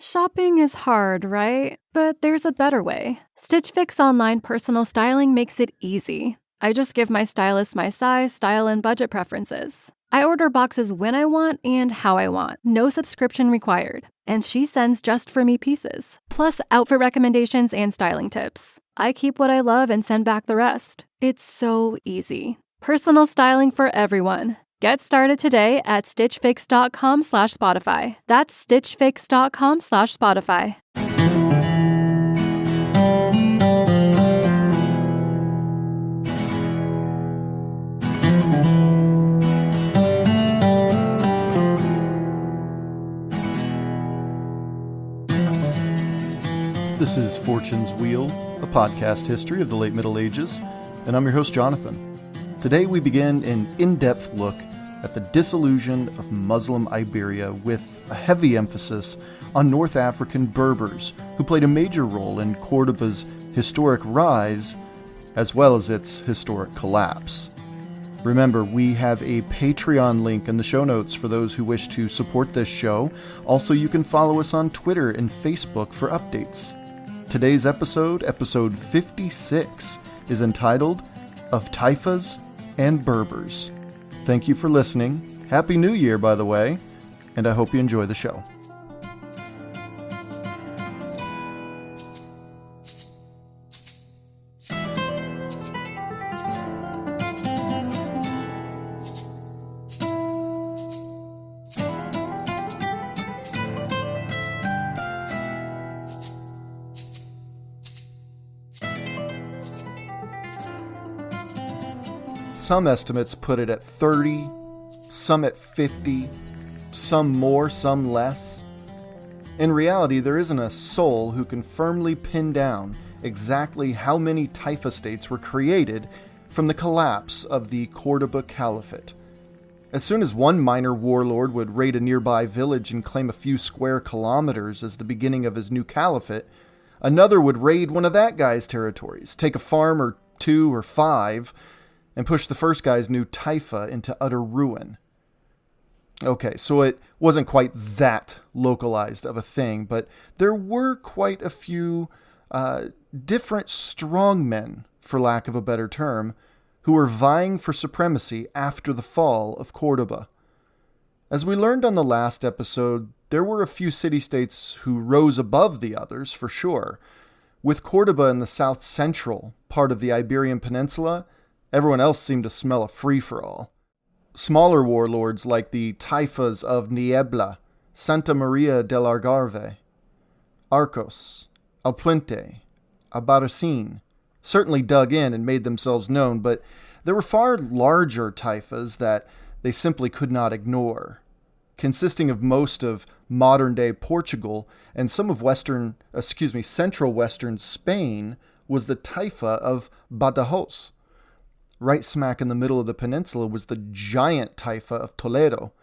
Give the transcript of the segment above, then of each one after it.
Shopping is hard, right? But there's a better way. Stitch Fix online personal styling makes it easy. I just give my stylist my size, style, and budget preferences. I order boxes when I want and how I want. No subscription required. And she sends just for me pieces. Plus outfit recommendations and styling tips. I keep what I love and send back the rest. It's so easy. Personal styling for everyone. Get started today at stitchfix.com/Spotify. That's stitchfix.com/Spotify. This is Fortune's Wheel, a podcast history of the late Middle Ages, and I'm your host, Jonathan. Today we begin an in-depth look at the dissolution of Muslim Iberia with a heavy emphasis on North African Berbers, who played a major role in Córdoba's historic rise as well as its historic collapse. Remember, we have a Patreon link in the show notes for those who wish to support this show. Also, you can follow us on Twitter and Facebook for updates. Today's episode 56, is entitled Of Taifas and Berbers. Thank you for listening. Happy New Year, by the way, and I hope you enjoy the show. Some estimates put it at 30, some at 50, some more, some less. In reality, there isn't a soul who can firmly pin down exactly how many Taifa states were created from the collapse of the Córdoba Caliphate. As soon as one minor warlord would raid a nearby village and claim a few square kilometers as the beginning of his new caliphate, another would raid one of that guy's territories, take a farm or two or five, and push the first guy's new Taifa into utter ruin. Okay, so it wasn't quite that localized of a thing, but there were quite a few different strongmen, for lack of a better term, who were vying for supremacy after the fall of Córdoba. As we learned on the last episode, there were a few city-states who rose above the others, for sure. With Córdoba in the south-central part of the Iberian Peninsula, everyone else seemed to smell a free-for-all. Smaller warlords like the Taifas of Niebla, Santa Maria del Algarve, Arcos, Alpuente, Albarracin certainly dug in and made themselves known, but there were far larger Taifas that they simply could not ignore. Consisting of most of modern-day Portugal and some of central western Spain was the Taifa of Badajoz. Right smack in the middle of the peninsula was the giant Taifa of Toledo,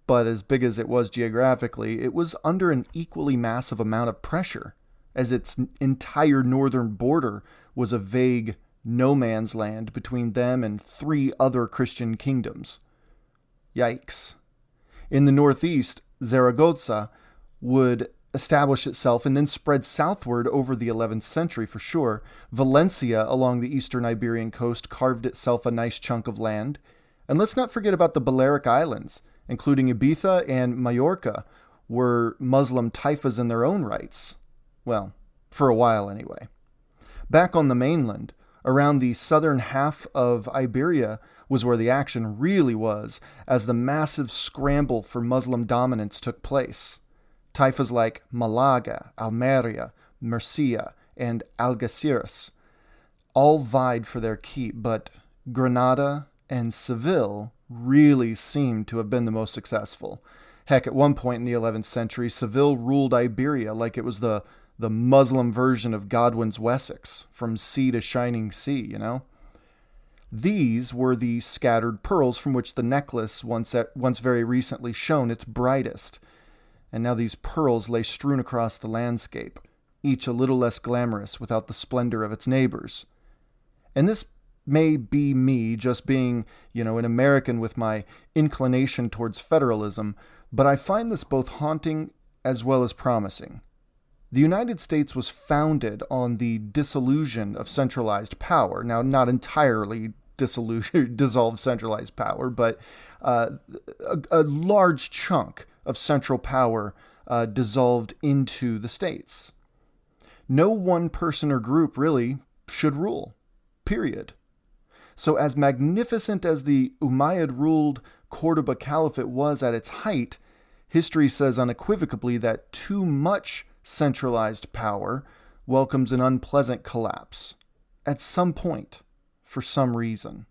but as big as it was geographically, it was under an equally massive amount of pressure, as its entire northern border was a vague no-man's land between them and 3 other Christian kingdoms. Yikes. In the northeast, Zaragoza would establish itself and then spread southward over the 11th century for sure. Valencia along the eastern Iberian coast carved itself a nice chunk of land. And let's not forget about the Balearic Islands, including Ibiza and Majorca, were Muslim Taifas in their own rights. Well, for a while anyway. Back on the mainland, around the southern half of Iberia was where the action really was, as the massive scramble for Muslim dominance took place. Taifas like Malaga, Almeria, Murcia, and Algeciras all vied for their keep, but Granada and Seville really seemed to have been the most successful. Heck, at one point in the 11th century, Seville ruled Iberia like it was the Muslim version of Godwin's Wessex, from sea to shining sea, you know? These were the scattered pearls from which the necklace once very recently shone its brightest. And now these pearls lay strewn across the landscape, each a little less glamorous without the splendor of its neighbors. And this may be me just being, an American with my inclination towards federalism, but I find this both haunting as well as promising. The United States was founded on the dissolution of centralized power. Now, not entirely dissolved centralized power, but a large chunk of central power dissolved into the states. No one person or group really should rule, period. So as magnificent as the Umayyad-ruled Córdoba Caliphate was at its height, history says unequivocally that too much centralized power welcomes an unpleasant collapse at some point, for some reason.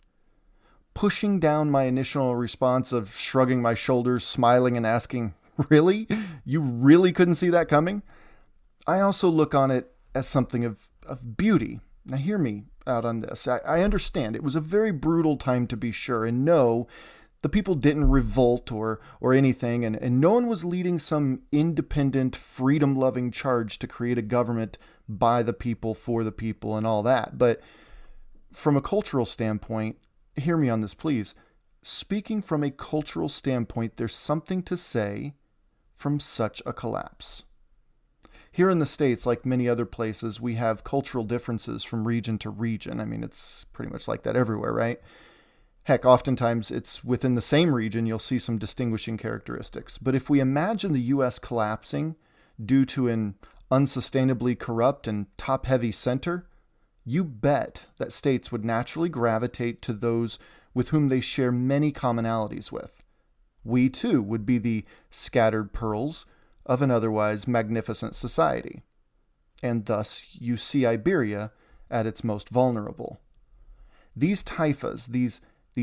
Pushing down my initial response of shrugging my shoulders, smiling, and asking, really? You really couldn't see that coming? I also look on it as something of beauty. Now hear me out on this. I understand it was a very brutal time to be sure, and no, the people didn't revolt or anything, and no one was leading some independent, freedom-loving charge to create a government by the people, for the people, and all that. But from a cultural standpoint, hear me on this, please. Speaking from a cultural standpoint, there's something to say from such a collapse. Here in the States, like many other places, we have cultural differences from region to region. I mean, it's pretty much like that everywhere, right? Heck, oftentimes it's within the same region, you'll see some distinguishing characteristics. But if we imagine the U.S. collapsing due to an unsustainably corrupt and top-heavy center, you bet that states would naturally gravitate to those with whom they share many commonalities with. We, too, would be the scattered pearls of an otherwise magnificent society. And thus, you see Iberia at its most vulnerable. These taifas, these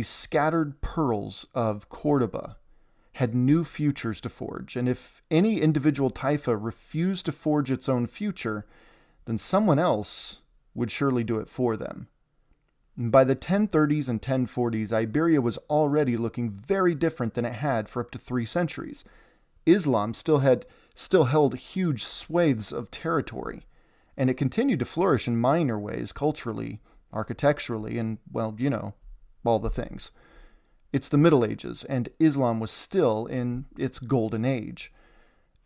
scattered pearls of Córdoba, had new futures to forge, and if any individual taifa refused to forge its own future, then someone else would surely do it for them. By the 1030s and 1040s, Iberia was already looking very different than it had for up to 3 centuries. Islam still held huge swathes of territory, and it continued to flourish in minor ways culturally, architecturally, and, well, you know, all the things. It's the Middle Ages, and Islam was still in its golden age.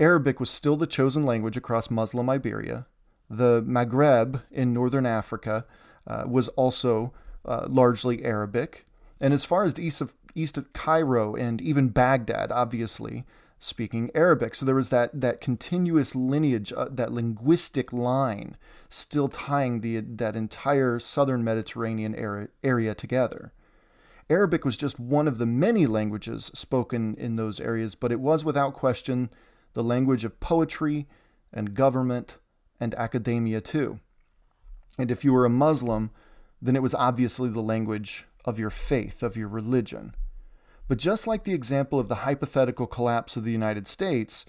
Arabic was still the chosen language across Muslim Iberia. The Maghreb in northern Africa was also largely Arabic. And as far as the east of Cairo and even Baghdad, obviously, speaking Arabic. So there was that continuous lineage, that linguistic line still tying that entire southern Mediterranean area together. Arabic was just one of the many languages spoken in those areas, but it was without question the language of poetry and government and academia too. And if you were a Muslim, then it was obviously the language of your faith, of your religion. But just like the example of the hypothetical collapse of the United States,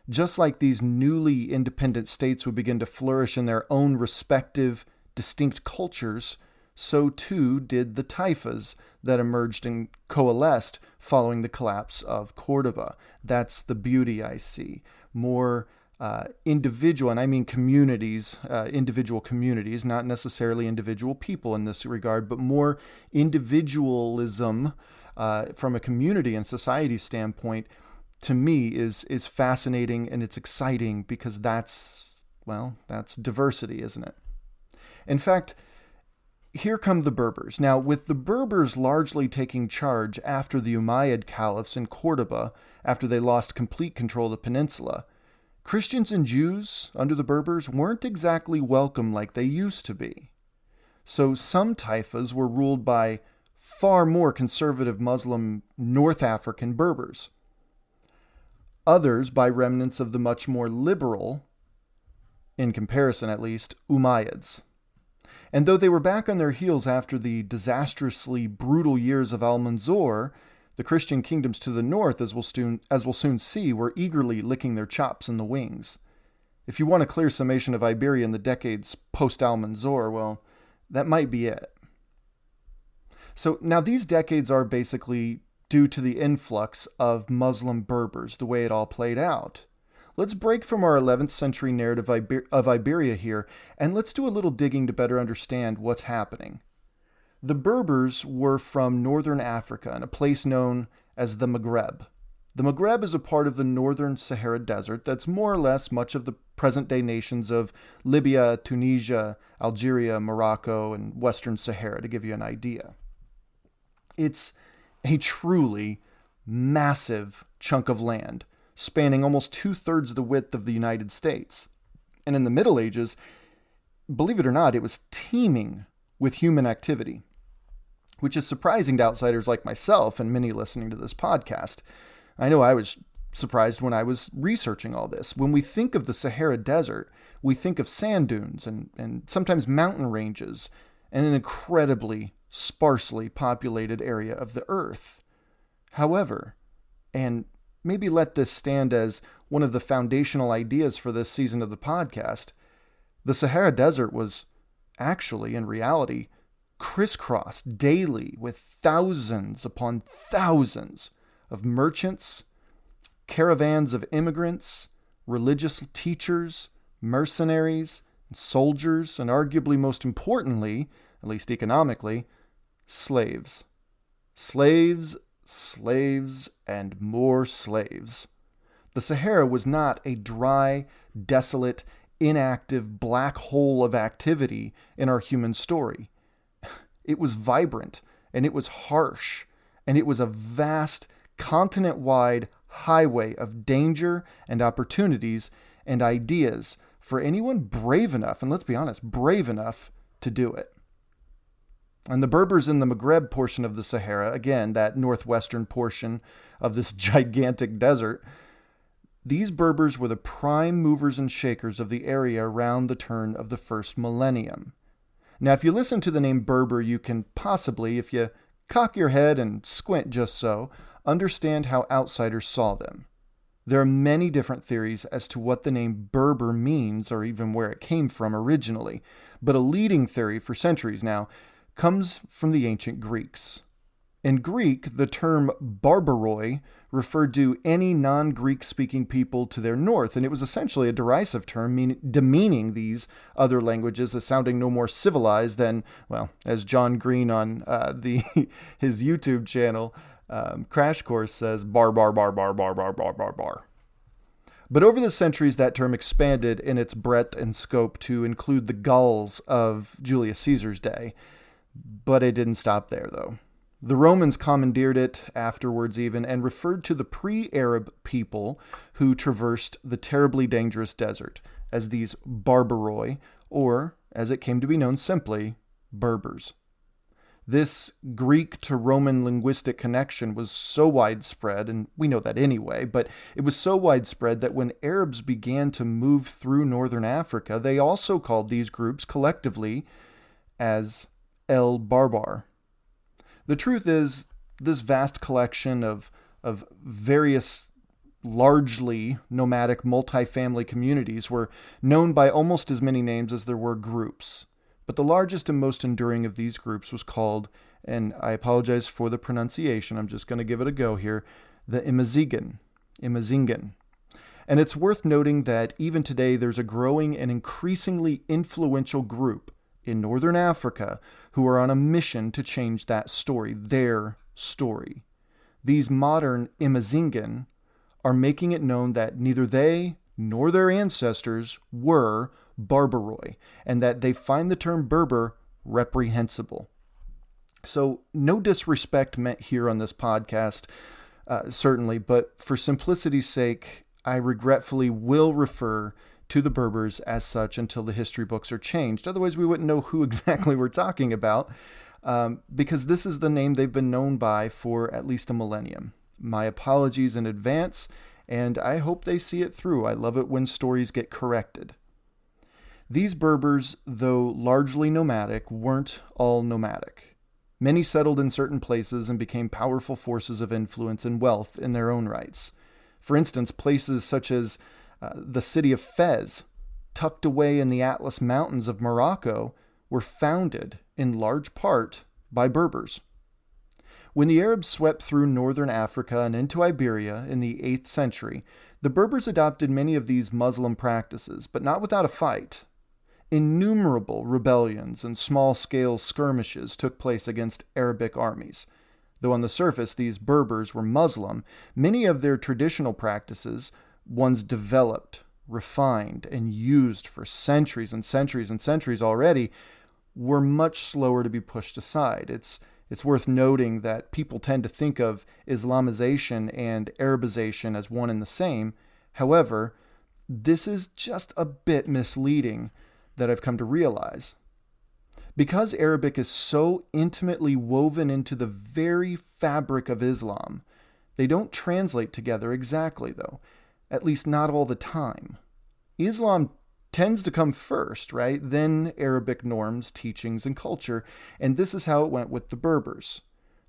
just like these newly independent states would begin to flourish in their own respective, distinct cultures, so too did the taifas that emerged and coalesced following the collapse of Córdoba. That's the beauty I see. More individual, and I mean communities, individual communities, not necessarily individual people in this regard, but more individualism from a community and society standpoint, to me, is fascinating, and it's exciting because that's diversity, isn't it? In fact, here come the Berbers. Now, with the Berbers largely taking charge after the Umayyad caliphs in Córdoba, after they lost complete control of the peninsula, Christians and Jews under the Berbers weren't exactly welcome like they used to be. So some taifas were ruled by far more conservative Muslim North African Berbers. Others by remnants of the much more liberal, in comparison at least, Umayyads. And though they were back on their heels after the disastrously brutal years of al-Manzur, the Christian kingdoms to the north, as we'll soon see, were eagerly licking their chops in the wings. If you want a clear summation of Iberia in the decades post-al-Manzur, well, that might be it. So now these decades are basically due to the influx of Muslim Berbers, the way it all played out. Let's break from our 11th century narrative of Iberia here, and let's do a little digging to better understand what's happening. The Berbers were from northern Africa in a place known as the Maghreb. The Maghreb is a part of the northern Sahara Desert that's more or less much of the present-day nations of Libya, Tunisia, Algeria, Morocco, and Western Sahara, to give you an idea. It's a truly massive chunk of land, spanning almost 2/3 the width of the United States. And in the Middle Ages, believe it or not, it was teeming with human activity, which is surprising to outsiders like myself and many listening to this podcast. I know I was surprised when I was researching all this. When we think of the Sahara Desert, we think of sand dunes and sometimes mountain ranges and an incredibly sparsely populated area of the earth. However, and maybe let this stand as one of the foundational ideas for this season of the podcast, the Sahara Desert was actually, in reality, crisscrossed daily with thousands upon thousands of merchants, caravans of immigrants, religious teachers, mercenaries, soldiers, and arguably most importantly, at least economically, slaves. Slaves, slaves, and more slaves. The Sahara was not a dry, desolate, inactive black hole of activity in our human story. It was vibrant, and it was harsh, and it was a vast, continent-wide highway of danger and opportunities and ideas for anyone brave enough, and let's be honest, brave enough to do it. And the Berbers in the Maghreb portion of the Sahara, again, that northwestern portion of this gigantic desert, these Berbers were the prime movers and shakers of the area around the turn of the first millennium. Now, if you listen to the name Berber, you can possibly, if you cock your head and squint just so, understand how outsiders saw them. There are many different theories as to what the name Berber means or even where it came from originally, but a leading theory for centuries now comes from the ancient Greeks. In Greek, the term barbaroi referred to any non-Greek speaking people to their north, and it was essentially a derisive term demeaning these other languages as sounding no more civilized than, well, as John Green on his YouTube channel, Crash Course says, bar. But over the centuries, that term expanded in its breadth and scope to include the Gauls of Julius Caesar's day. But it didn't stop there, though. The Romans commandeered it afterwards even and referred to the pre-Arab people who traversed the terribly dangerous desert as these barbaroi, or, as it came to be known simply, Berbers. This Greek to Roman linguistic connection was so widespread, and we know that anyway, but it was so widespread that when Arabs began to move through northern Africa, they also called these groups collectively as El Barbar. The truth is, this vast collection of various largely nomadic multifamily communities were known by almost as many names as there were groups. But the largest and most enduring of these groups was called, and I apologize for the pronunciation, I'm just going to give it a go here, the Imazingan. And it's worth noting that even today there's a growing and increasingly influential group in northern Africa who are on a mission to change that story, their story. These modern Imazingan are making it known that neither they nor their ancestors were barbaroi, and that they find the term Berber reprehensible. So no disrespect meant here on this podcast, certainly, but for simplicity's sake, I regretfully will refer to the Berbers as such until the history books are changed. Otherwise, we wouldn't know who exactly we're talking about, because this is the name they've been known by for at least a millennium. My apologies in advance, and I hope they see it through. I love it when stories get corrected. These Berbers, though largely nomadic, weren't all nomadic. Many settled in certain places and became powerful forces of influence and wealth in their own rights. For instance, places such as the city of Fez, tucked away in the Atlas Mountains of Morocco, were founded in large part by Berbers. When the Arabs swept through northern Africa and into Iberia in the 8th century, the Berbers adopted many of these Muslim practices, but not without a fight. Innumerable rebellions and small-scale skirmishes took place against Arabic armies. Though on the surface these Berbers were Muslim, many of their traditional practices, ones developed, refined, and used for centuries and centuries and centuries already, were much slower to be pushed aside. It's worth noting that people tend to think of Islamization and Arabization as one and the same. However, this is just a bit misleading that I've come to realize. Because Arabic is so intimately woven into the very fabric of Islam, they don't translate together exactly, though, at least not all the time. Islam tends to come first, right? Then Arabic norms, teachings, and culture, and this is how it went with the Berbers.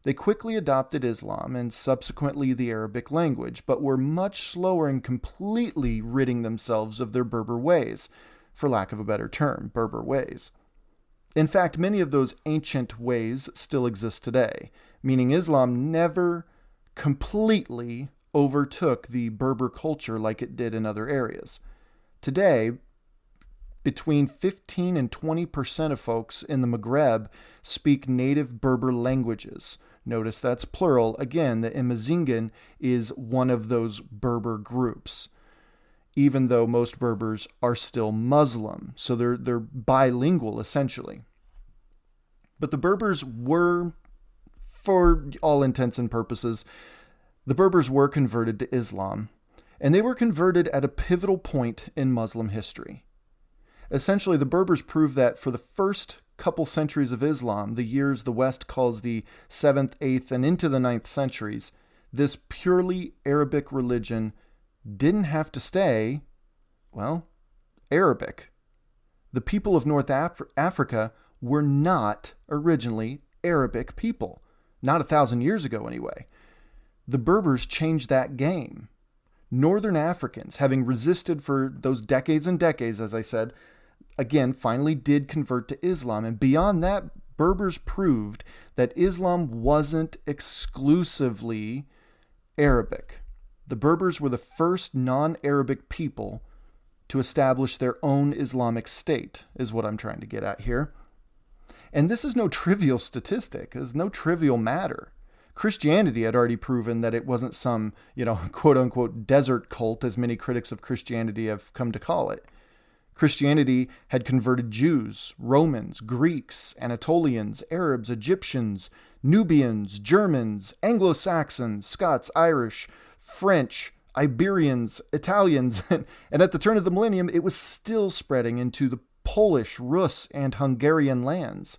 They quickly adopted Islam and subsequently the Arabic language, but were much slower in completely ridding themselves of their Berber ways, for lack of a better term, Berber ways. In fact, many of those ancient ways still exist today, meaning Islam never completely overtook the Berber culture like it did in other areas. Today, between 15 and 20% of folks in the Maghreb speak native Berber languages. Notice that's plural. Again, the Amazighan is one of those Berber groups, even though most Berbers are still Muslim. So they're bilingual, essentially. But the Berbers were, for all intents and purposes, the Berbers were converted to Islam, and they were converted at a pivotal point in Muslim history. Essentially, the Berbers proved that for the first couple centuries of Islam, the years the West calls the 7th, 8th, and into the 9th centuries, this purely Arabic religion didn't have to stay, well, Arabic. The people of North Africa were not originally Arabic people. Not 1,000 years ago, anyway. The Berbers changed that game. Northern Africans, having resisted for those decades and decades, as I said, again, finally did convert to Islam. And beyond that, Berbers proved that Islam wasn't exclusively Arabic. The Berbers were the first non-Arabic people to establish their own Islamic state, is what I'm trying to get at here. And this is no trivial statistic. It's no trivial matter. Christianity had already proven that it wasn't some, quote-unquote desert cult, as many critics of Christianity have come to call it. Christianity had converted Jews, Romans, Greeks, Anatolians, Arabs, Egyptians, Nubians, Germans, Anglo-Saxons, Scots, Irish, French, Iberians, Italians, and at the turn of the millennium, it was still spreading into the Polish, Rus, and Hungarian lands.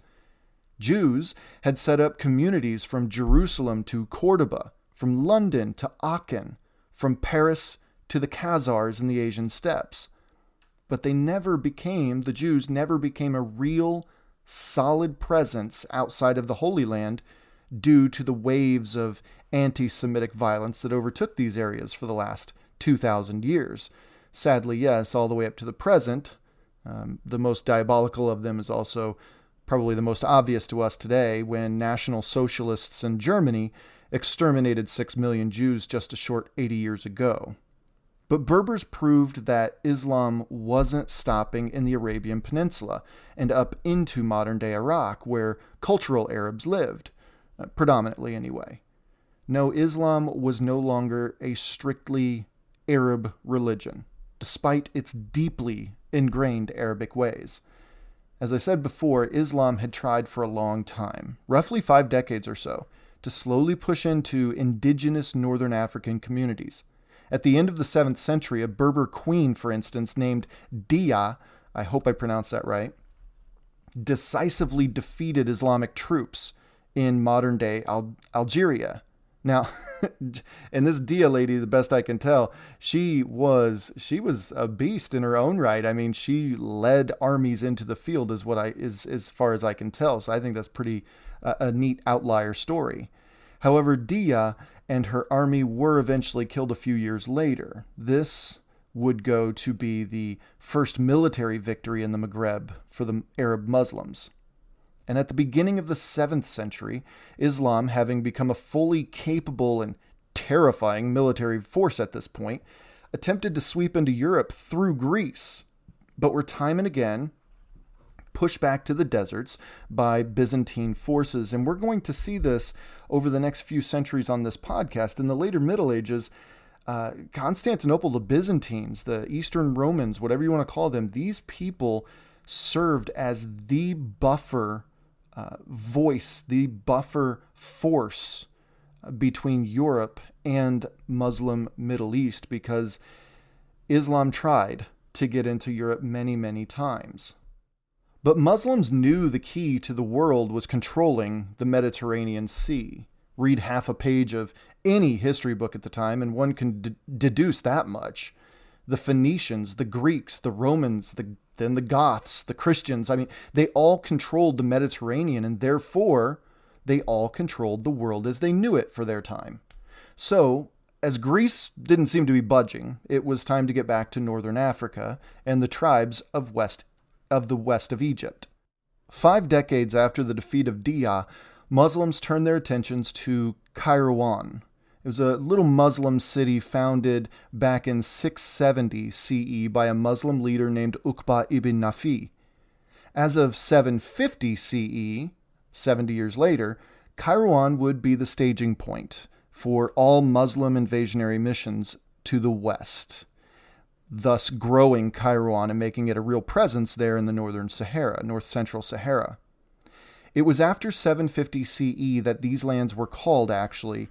Jews had set up communities from Jerusalem to Córdoba, from London to Aachen, from Paris to the Khazars in the Asian steppes. But the Jews never became a real, solid presence outside of the Holy Land due to the waves of anti-Semitic violence that overtook these areas for the last 2,000 years. Sadly, yes, all the way up to the present. The most diabolical of them is also probably the most obvious to us today, when National Socialists in Germany exterminated 6 million Jews just a short 80 years ago. But Berbers proved that Islam wasn't stopping in the Arabian Peninsula and up into modern-day Iraq, where cultural Arabs lived, predominantly anyway. No, Islam was no longer a strictly Arab religion, despite its deeply ingrained Arabic ways. As I said before, Islam had tried for a long time, roughly 5 decades or so, to slowly push into indigenous Northern African communities. At the end of the 7th century, a Berber queen, for instance, named Dia, I hope I pronounced that right, decisively defeated Islamic troops in modern-day Algeria. Now, and this Dia lady, the best I can tell, she was a beast in her own right. I mean, she led armies into the field, as far as I can tell. So I think that's pretty a neat outlier story. However, Dia and her army were eventually killed a few years later. This would go to be the first military victory in the Maghreb for the Arab Muslims. And at the beginning of the 7th century, Islam, having become a fully capable and terrifying military force at this point, attempted to sweep into Europe through Greece, but were time and again pushed back to the deserts by Byzantine forces. And we're going to see this over the next few centuries on this podcast. In the later Middle Ages, Constantinople, the Byzantines, the Eastern Romans, whatever you want to call them, these people served as the buffer voice, the buffer force between Europe and Muslim Middle East, because Islam tried to get into Europe many, many times. But Muslims knew the key to the world was controlling the Mediterranean Sea. Read half a page of any history book at the time, and one can deduce that much. The Phoenicians, the Greeks, the Romans, then the Goths, the Christians, they all controlled the Mediterranean, and therefore they all controlled the world as they knew it for their time. So, as Greece didn't seem to be budging, it was time to get back to northern Africa and the tribes of the west of Egypt. 5 decades after the defeat of Dia, Muslims turned their attentions to Kairouan. It was a little Muslim city founded back in 670 CE by a Muslim leader named Uqba ibn Nafi. As of 750 CE, 70 years later, Kairouan would be the staging point for all Muslim invasionary missions to the west, thus growing Kairouan and making it a real presence there in the north central Sahara. It was after 750 CE that these lands were called, actually,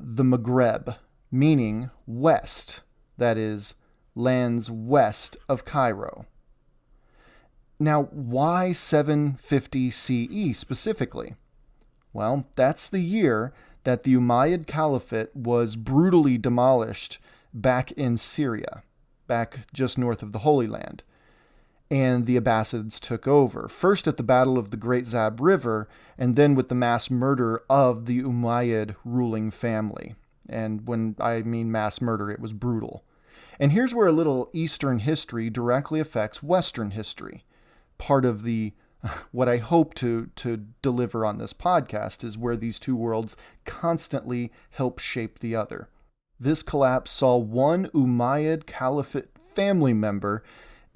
the Maghreb, meaning west, that is, lands west of Cairo. Now, why 750 CE specifically? Well, that's the year that the Umayyad Caliphate was brutally demolished back in Syria, back just north of the Holy Land. And the Abbasids took over, first at the Battle of the Great Zab River, and then with the mass murder of the Umayyad ruling family. And when I mean mass murder, it was brutal. And here's where a little Eastern history directly affects Western history. Part of what I hope to deliver on this podcast is where these two worlds constantly help shape the other. This collapse saw one Umayyad Caliphate family member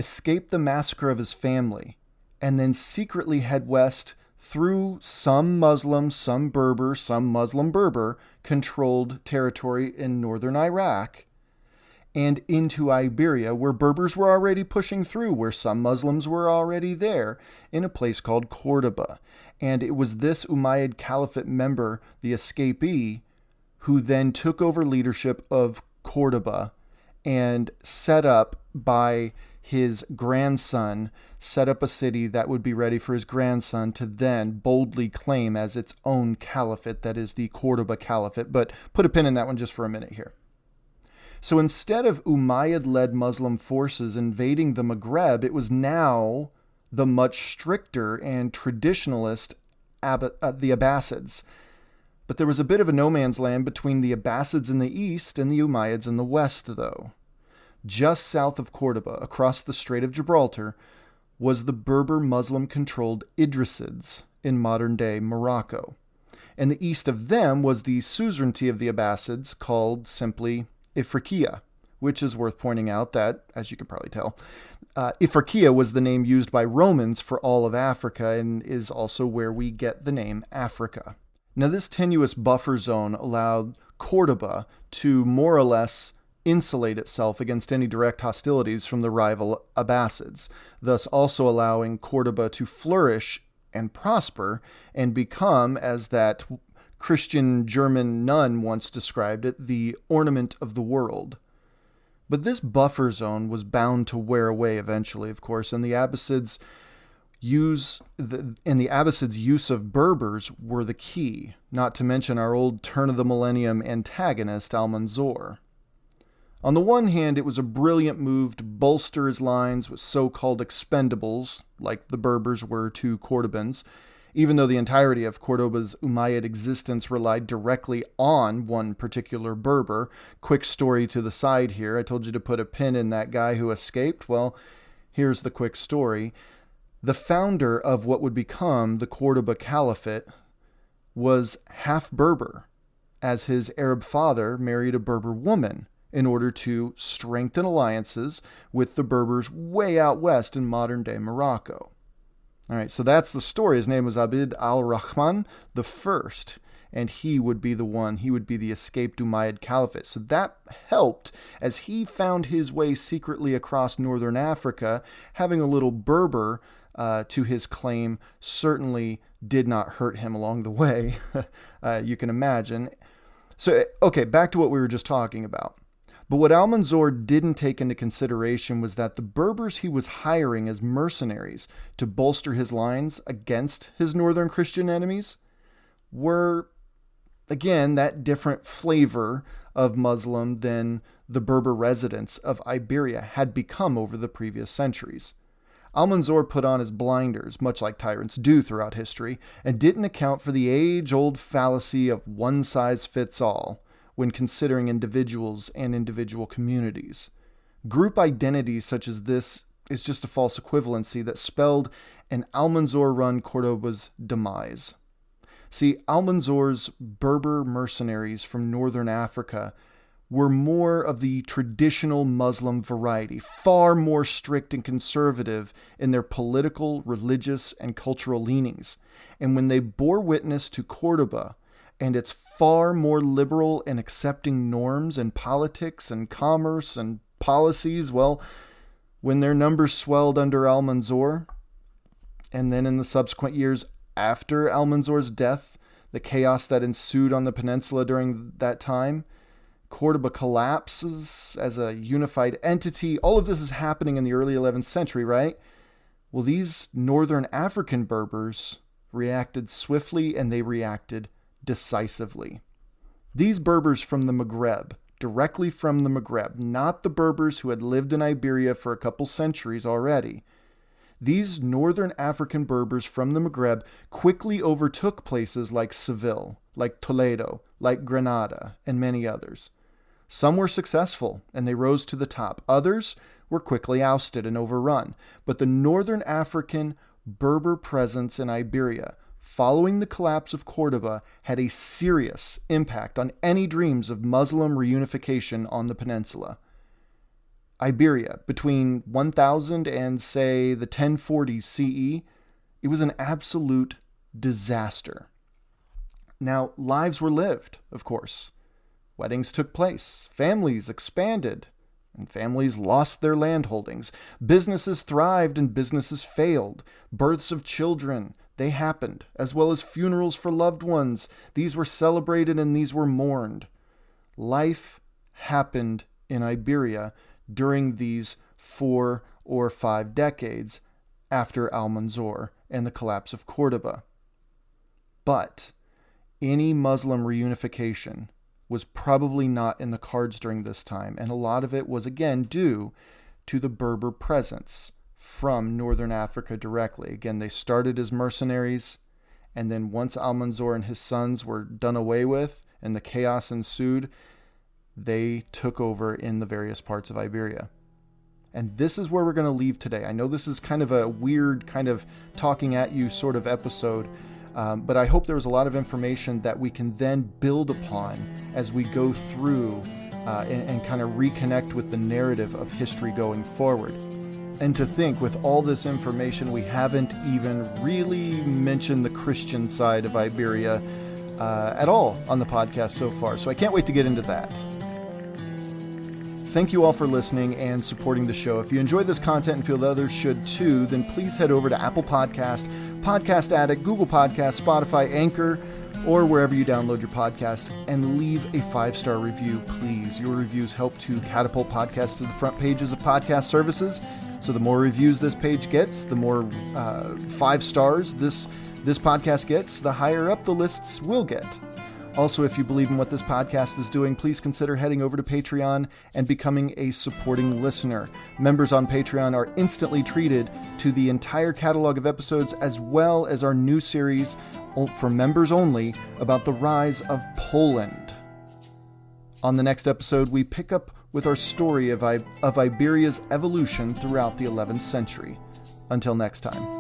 escape the massacre of his family, and then secretly head west through some Muslim, some Berber, some Muslim Berber controlled territory in northern Iraq, and into Iberia, where Berbers were already pushing through, where some Muslims were already there, in a place called Córdoba. And it was this Umayyad Caliphate member, the escapee, who then took over leadership of Córdoba and set up by his grandson, set up a city that would be ready for his grandson to then boldly claim as its own caliphate, that is the Córdoba Caliphate. But put a pin in that one just for a minute here. So instead of Umayyad-led Muslim forces invading the Maghreb, it was now the much stricter and traditionalist the Abbasids. But there was a bit of a no man's land between the Abbasids in the east and the Umayyads in the west, though. Just south of Córdoba, across the Strait of Gibraltar, was the Berber Muslim-controlled Idrisids in modern-day Morocco. And the east of them was the suzerainty of the Abbasids, called simply Ifriqiya, which is worth pointing out that, as you can probably tell, Ifriqiya was the name used by Romans for all of Africa and is also where we get the name Africa. Now, this tenuous buffer zone allowed Córdoba to more or less insulate itself against any direct hostilities from the rival Abbasids, thus also allowing Córdoba to flourish and prosper and become, as that Christian German nun once described it, the ornament of the world. But this buffer zone was bound to wear away eventually, of course, and the Abbasids' use of Berbers were the key, not to mention our old turn-of-the-millennium antagonist, Al-Manzur. On the one hand, it was a brilliant move to bolster his lines with so-called expendables, like the Berbers were to Cordobans, even though the entirety of Cordoba's Umayyad existence relied directly on one particular Berber. Quick story to the side here. I told you to put a pin in that guy who escaped. Well, here's the quick story. The founder of what would become the Córdoba Caliphate was half Berber, as his Arab father married a Berber woman in order to strengthen alliances with the Berbers way out west in modern-day Morocco. All right, so that's the story. His name was Abd al-Rahman the First, and he would be the escaped Umayyad Caliphate. So that helped as he found his way secretly across northern Africa. Having a little Berber to his claim certainly did not hurt him along the way, you can imagine. So, okay, back to what we were just talking about. But what Al-Mansur didn't take into consideration was that the Berbers he was hiring as mercenaries to bolster his lines against his northern Christian enemies were, again, that different flavor of Muslim than the Berber residents of Iberia had become over the previous centuries. Al-Mansur put on his blinders, much like tyrants do throughout history, and didn't account for the age-old fallacy of one-size-fits-all when considering individuals and individual communities. Group identities such as this is just a false equivalency that spelled an Al-Mansur-run Córdoba's demise. See, Al-Mansur's Berber mercenaries from northern Africa were more of the traditional Muslim variety, far more strict and conservative in their political, religious, and cultural leanings. And when they bore witness to Córdoba and its far more liberal and accepting norms in politics and commerce and policies, well, when their numbers swelled under Al-Mansur, and then in the subsequent years after Al-Mansur's death, the chaos that ensued on the peninsula during that time, Córdoba collapses as a unified entity. All of this is happening in the early 11th century, right? Well, these northern African Berbers reacted swiftly, and they reacted decisively. These Berbers from the Maghreb, directly from the Maghreb, not the Berbers who had lived in Iberia for a couple centuries already. These northern African Berbers from the Maghreb quickly overtook places like Seville, like Toledo, like Granada, and many others. Some were successful, and they rose to the top. Others were quickly ousted and overrun. But the northern African Berber presence in Iberia, following the collapse of Córdoba, had a serious impact on any dreams of Muslim reunification on the peninsula. Iberia, between 1000 and, say, the 1040s CE, it was an absolute disaster. Now, lives were lived, of course. Weddings took place, families expanded, and families lost their landholdings. Businesses thrived and businesses failed. Births of children, they happened, as well as funerals for loved ones. These were celebrated and these were mourned. Life happened in Iberia during these 4 or 5 decades after Al-Mansur and the collapse of Córdoba. But any Muslim reunification was probably not in the cards during this time, and a lot of it was again due to the Berber presence from northern Africa directly. Again, they started as mercenaries, and then once Al-Mansur and his sons were done away with and the chaos ensued, they took over in the various parts of Iberia. And this is where we're going to leave today. I know this is kind of a weird, kind of talking at you sort of episode, but I hope there was a lot of information that we can then build upon as we go through and kind of reconnect with the narrative of history going forward. And to think, with all this information, we haven't even really mentioned the Christian side of Iberia at all on the podcast so far. So I can't wait to get into that. Thank you all for listening and supporting the show. If you enjoy this content and feel that others should too, then please head over to Apple Podcast, Podcast Addict, Google Podcast, Spotify, Anchor, or wherever you download your podcast, and leave a 5-star review, please. Your reviews help to catapult podcasts to the front pages of podcast services. So the more reviews this page gets, the more 5 stars this podcast gets, the higher up the lists will get. Also, if you believe in what this podcast is doing, please consider heading over to Patreon and becoming a supporting listener. Members on Patreon are instantly treated to the entire catalog of episodes, as well as our new series for members only about the rise of Poland. On the next episode, we pick up with our story of Iberia's evolution throughout the 11th century. Until next time.